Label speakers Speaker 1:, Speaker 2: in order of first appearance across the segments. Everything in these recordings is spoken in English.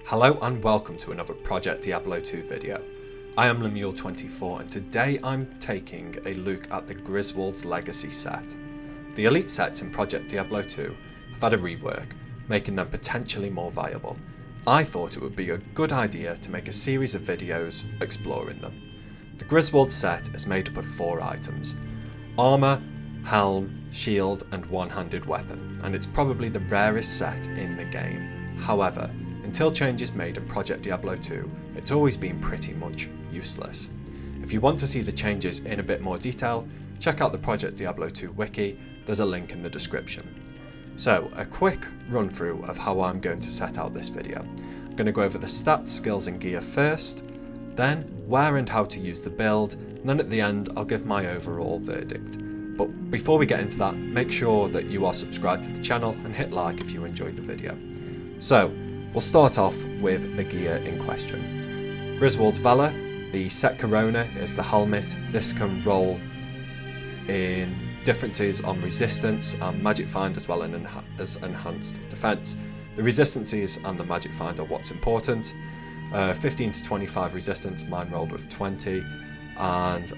Speaker 1: Hello and welcome to another Project Diablo 2 video. I am Lemuel24 and today I'm taking a look at the Griswold's Legacy set. The elite sets in Project Diablo 2 have had a rework, making them potentially more viable. I thought it would be a good idea to make a series of videos exploring them. The Griswold set is made up of 4 items: armour, helm, shield and one-handed weapon, and it's probably the rarest set in the game. However, until changes made in Project Diablo 2, it's always been pretty much useless. If you want to see the changes in a bit more detail, check out the Project Diablo 2 wiki, there's a link in the description. So, a quick run through of how I'm going to set out this video. I'm going to go over the stats, skills and gear first, then where and how to use the build, and then at the end I'll give my overall verdict. But before we get into that, make sure that you are subscribed to the channel and hit like if you enjoyed the video. So, we'll start off with the gear in question. Griswold's Valor, the set Corona is the helmet. This can in differences on resistance and magic find as well as enhanced defense. The resistances and the magic find are what's important. 15 to 25 resistance, mine rolled with 20, and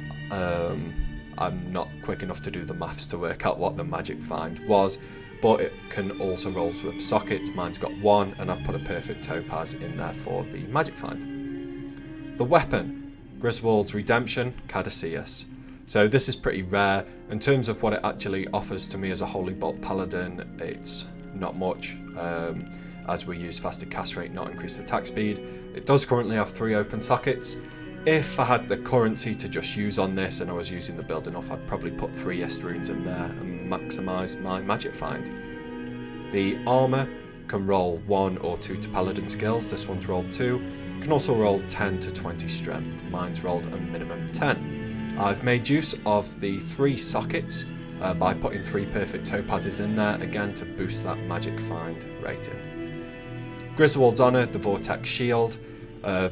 Speaker 1: I'm not quick enough to do the maths to work out what the magic find was, but it can also roll with sockets. Mine's got 1 and I've put a perfect topaz in there for the magic find. The weapon, Griswold's Redemption, Caduceus. So this is pretty rare. In terms of what it actually offers to me as a Holy Bolt Paladin, it's not much, as we use faster cast rate, not increased attack speed. It does currently have 3 open sockets. If I had the currency to just use on this and I was using the build enough, I'd probably put 3 Est runes in there and maximise my magic find. The armour can roll 1 or 2 to Paladin skills, this one's rolled 2. It can also roll 10 to 20 strength, mine's rolled a minimum 10. I've made use of the 3 sockets by putting 3 perfect topazes in there, again to boost that magic find rating. Griswold's Honour, the Vortex Shield.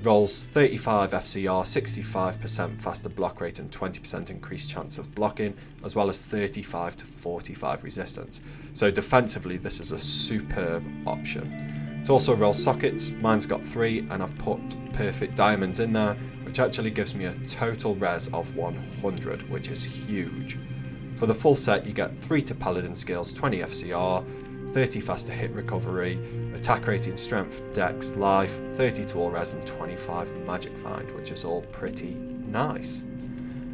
Speaker 1: Rolls 35 FCR, 65% faster block rate and 20% increased chance of blocking, as well as 35 to 45 resistance. So defensively this is a superb option. It also rolls sockets, mine's got 3 and I've put perfect diamonds in there, which actually gives me a total res of 100, which is huge. For the full set you get 3 to Paladin skills, 20 FCR, 30 faster hit recovery, attack rating, strength, dex, life, 30 to all res and 25 magic find, which is all pretty nice.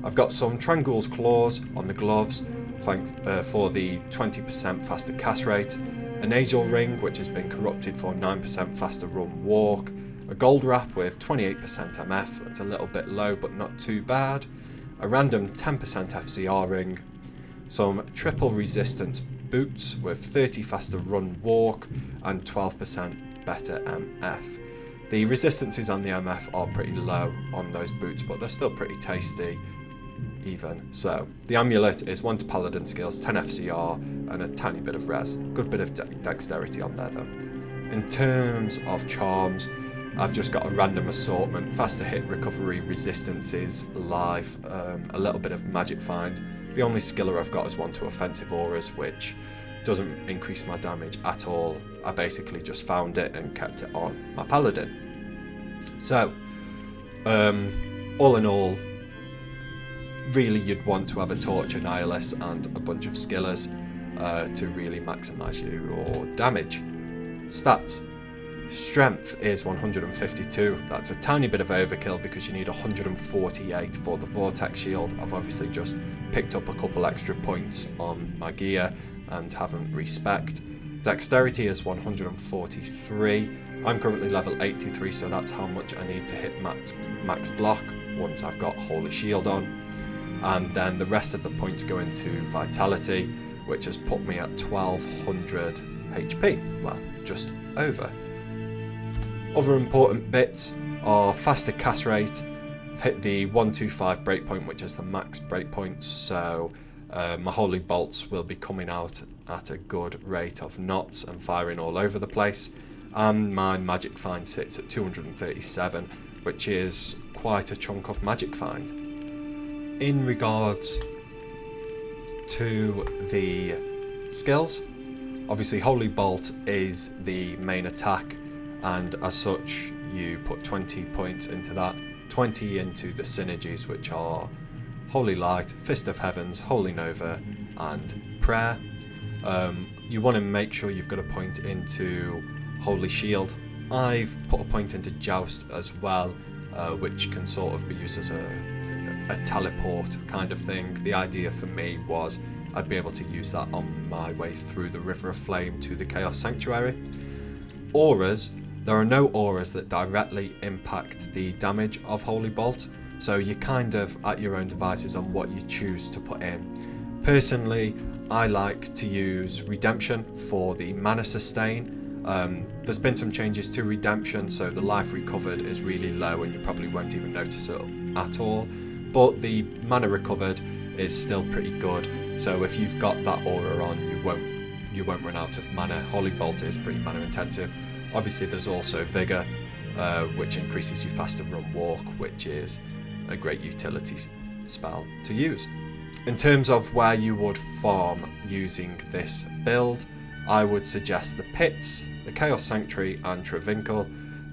Speaker 1: I've got some Trangul's Claws on the gloves for the 20% faster cast rate, an Angel Ring which has been corrupted for 9% faster run walk, a gold wrap with 28% MF, it's a little bit low but not too bad, a random 10% FCR ring, some triple resistance boots with 30 faster run walk and 12% better MF. The resistances on the MF are pretty low on those boots, but they're still pretty tasty even. So the amulet is 1 to Paladin skills, 10 FCR and a tiny bit of res. Good bit of dexterity on there though. In terms of charms, I've just got a random assortment, faster hit recovery, resistances, life, a little bit of magic find. The only skiller I've got is 1 to offensive auras, which doesn't increase my damage at all. I basically just found it and kept it on my Paladin. So, all in all, really you'd want to have a Torch, a Nihilus and a bunch of skillers to really maximise your damage. Stats. Strength is 152, that's a tiny bit of overkill because you need 148 for the Vortex Shield. I've obviously just picked up a couple extra points on my gear and haven't respect. Dexterity is 143, I'm currently level 83, so that's how much I need to hit max block once I've got Holy Shield on. And then the rest of the points go into Vitality, which has put me at 1200 HP, well, just over. Other important bits are faster cast rate. I've hit the 125 breakpoint, which is the max breakpoint, so my Holy Bolts will be coming out at a good rate of knots and firing all over the place. And my magic find sits at 237, which is quite a chunk of magic find. In regards to the skills, obviously Holy Bolt is the main attack. and as such you put 20 points into that, 20 into the synergies, which are Holy Light, Fist of Heavens, Holy Nova and Prayer. You want to make sure you've got a point into Holy Shield. I've put a point into Joust as well, which can sort of be used as a teleport kind of thing. The idea for me was I'd be able to use that on my way through the River of Flame to the Chaos Sanctuary. Auras. There are no auras that directly impact the damage of Holy Bolt, so you're kind of at your own devices on what you choose to put in. Personally, I like to use Redemption for the mana sustain. There's been some changes to Redemption, so the life recovered is really low and you probably won't even notice it at all, but the mana recovered is still pretty good, so if you've got that aura on, you won't run out of mana. Holy Bolt is pretty mana intensive. Obviously there's also Vigor, which increases your faster run walk, which is a great utility spell to use. In terms of where you would farm using this build, I would suggest the Pits, the Chaos Sanctuary and Travincle.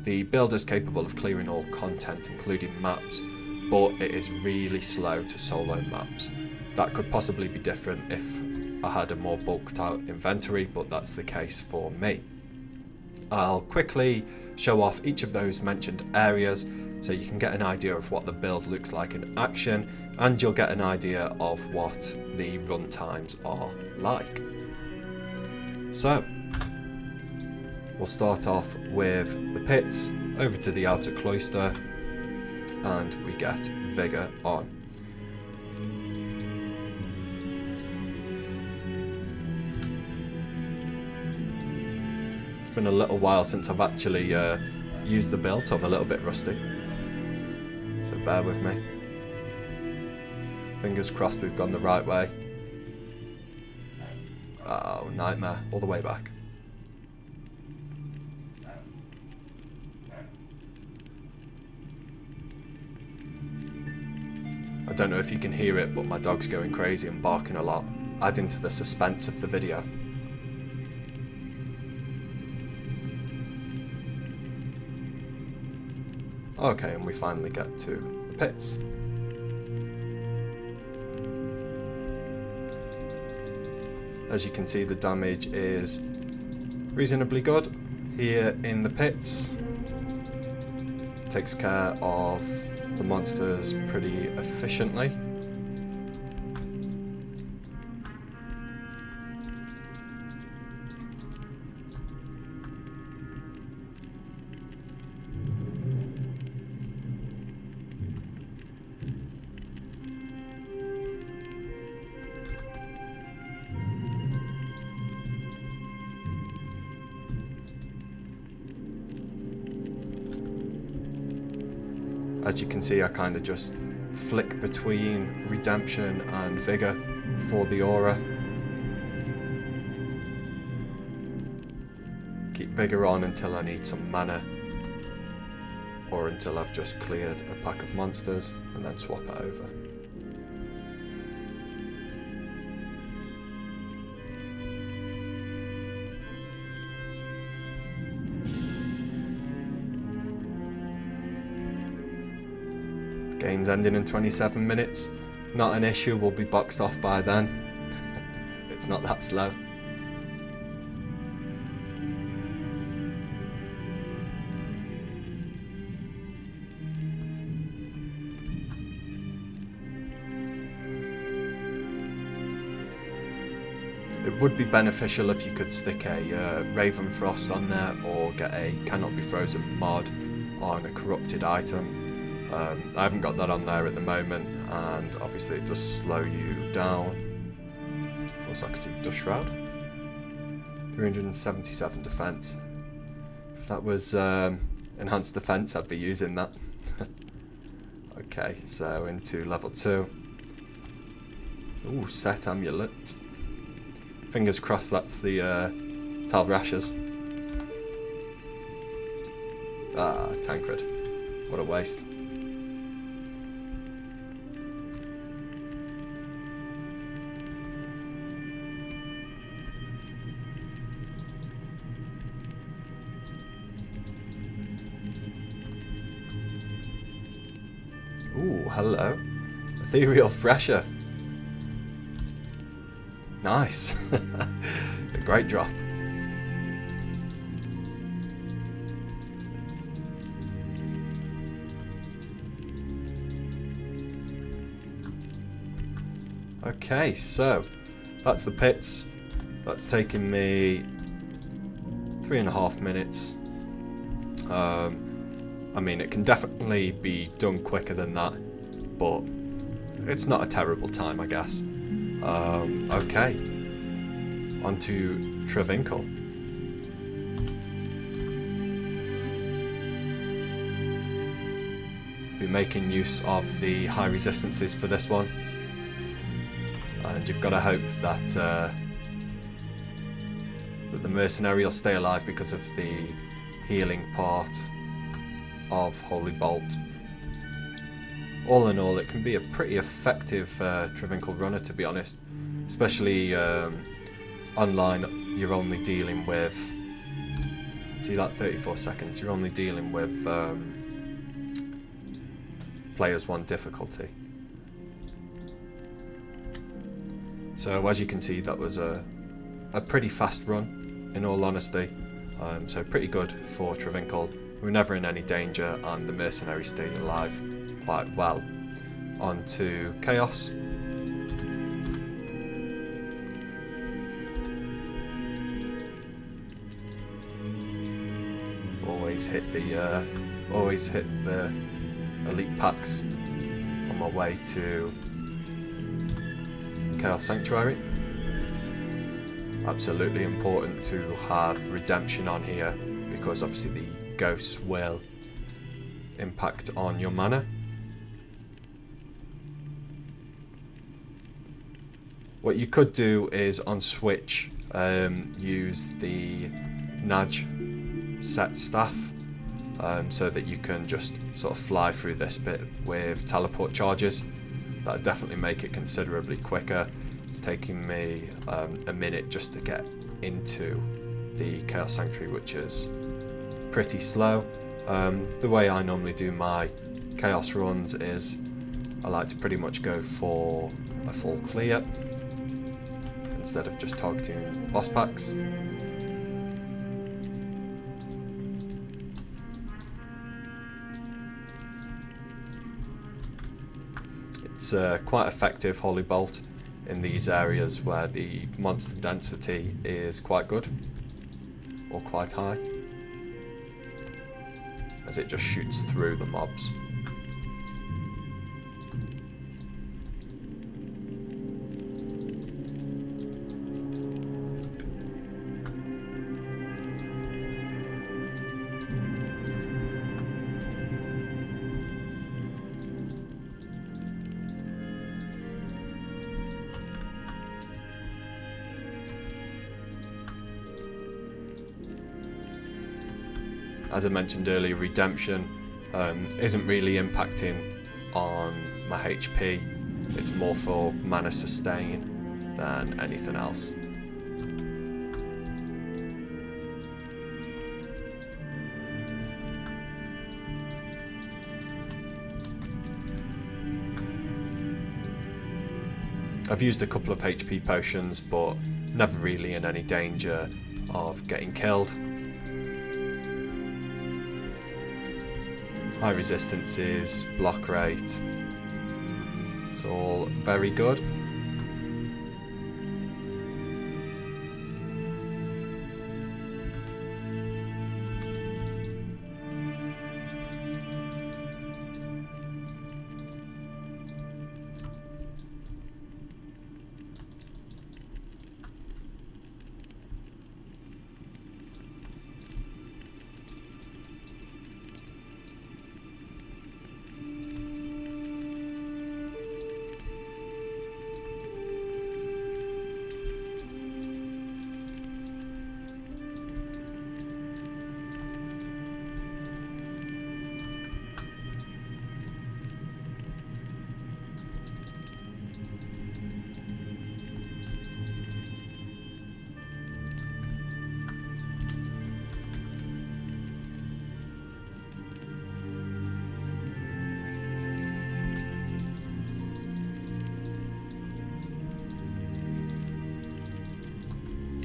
Speaker 1: The build is capable of clearing all content, including maps, but it is really slow to solo maps. That could possibly be different if I had a more bulked out inventory, but that's the case for me. I'll quickly show off each of those mentioned areas so you can get an idea of what the build looks like in action, and you'll get an idea of what the run times are like. So, we'll start off with the Pits, over to the Outer Cloister, and we get Vigor on. It's been a little while since I've actually used the build, so I'm a little bit rusty, so bear with me. Fingers crossed we've gone the right way. Oh, nightmare, all the way back. I don't know if you can hear it, but my dog's going crazy and barking a lot, adding to the suspense of the video. Okay, and we finally get to the Pits. As you can see, the damage is reasonably good here in the Pits. Takes care of the monsters pretty efficiently. As you can see, I kind of just flick between Redemption and Vigor for the aura. Keep Vigor on until I need some mana, or until I've just cleared a pack of monsters, and then swap it over. Game's ending in 27 minutes. Not an issue, we'll be boxed off by then. It's not that slow. It would be beneficial if you could stick a Ravenfrost on there, or get a Cannot Be Frozen mod on a corrupted item. I haven't got that on there at the moment, and obviously it does slow you down. Looks like a Dust Shroud. 377 defense. If that was enhanced defense, I'd be using that. Okay, so into level 2. Ooh, set amulet. Fingers crossed that's the Talrashers. Ah, Tancred. What a waste. hello. Ethereal Thresher. Nice. A great drop. Okay, so that's the pits. That's taken me 3.5 minutes. I mean, it can definitely be done quicker than that, but it's not a terrible time, I guess. Okay, on to Trevinkle. Be making use of the high resistances for this one, and you've got to hope that that the mercenary will stay alive because of the healing part of Holy Bolt. All in all, it can be a pretty effective Trevinkle runner, to be honest. Especially online, you're only dealing with... See that 34 seconds? You're only dealing with players 1 difficulty. So as you can see, that was a pretty fast run, in all honesty. So pretty good for Trevinkle. We were never in any danger, and the mercenary stayed alive quite well. On to Chaos. Always hit the elite packs on my way to Chaos Sanctuary. Absolutely important to have redemption on here, because obviously the ghosts will impact on your mana. What you could do is on Switch use the Nudge set staff, so that you can just sort of fly through this bit with teleport charges. That would definitely make it considerably quicker. It's taking me a minute just to get into the Chaos Sanctuary, which is pretty slow. The way I normally do my Chaos runs is I like to pretty much go for a full clear instead of just targeting boss packs. It's quite effective, Holy Bolt, in these areas where the monster density is quite good or quite high, as it just shoots through the mobs. As I mentioned earlier, redemption isn't really impacting on my HP. It's more for mana sustain than anything else. I've used a couple of HP potions, but never really in any danger of getting killed. High resistances, block rate, it's all very good.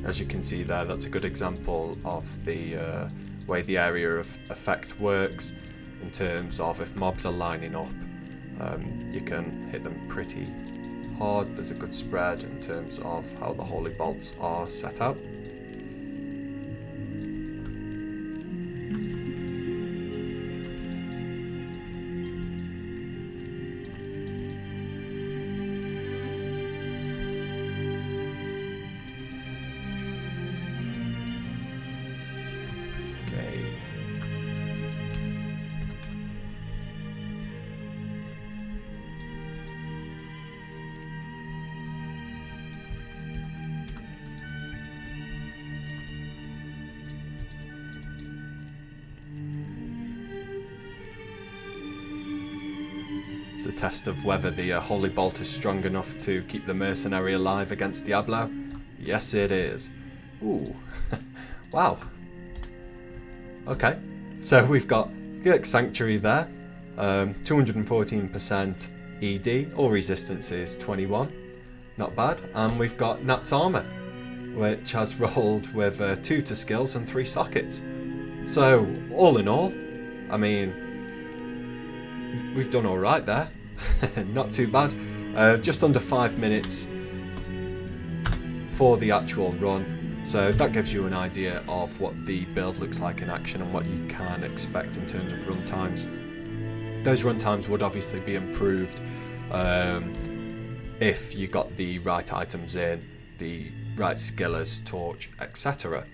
Speaker 1: As you can see there, that's a good example of the way the area of effect works in terms of if mobs are lining up, you can hit them pretty hard. There's a good spread in terms of how the holy bolts are set out. A test of whether the holy bolt is strong enough to keep the mercenary alive against Diablo. Yes, it is. Ooh. Wow. Okay, so we've got Girk Sanctuary there, 214% ED, all resistance is 21, not bad, and we've got Nat's Armour, which has rolled with 2 to skills and 3 sockets. So, all in all, I mean, we've done alright there. Not too bad. Just under 5 minutes for the actual run. So that gives you an idea of what the build looks like in action and what you can expect in terms of run times. Those run times would obviously be improved if you got the right items in, the right skillers, torch, etc.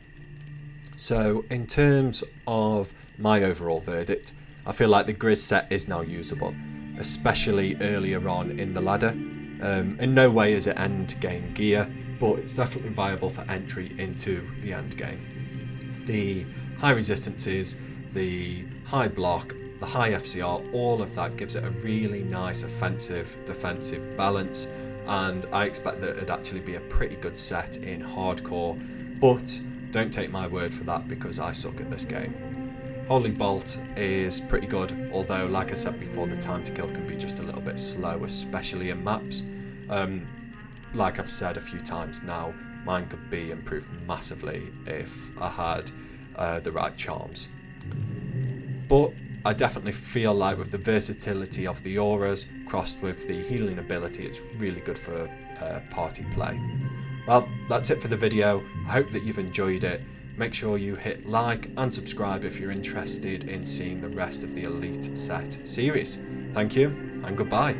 Speaker 1: So in terms of my overall verdict, I feel like the Grizz set is now usable, especially earlier on in the ladder. In no way is it end game gear, but it's definitely viable for entry into the end game. The high resistances, the high block, the high FCR, all of that gives it a really nice offensive defensive balance, and I expect that it'd actually be a pretty good set in hardcore, but don't take my word for that because I suck at this game. Holy Bolt is pretty good, although like I said before, the time to kill can be just a little bit slow, especially in maps. Like I've said a few times now, mine could be improved massively if I had the right charms. But I definitely feel like with the versatility of the auras crossed with the healing ability, it's really good for party play. Well, that's it for the video. I hope that you've enjoyed it. Make sure you hit like and subscribe if you're interested in seeing the rest of the Elite Set series. Thank you and goodbye.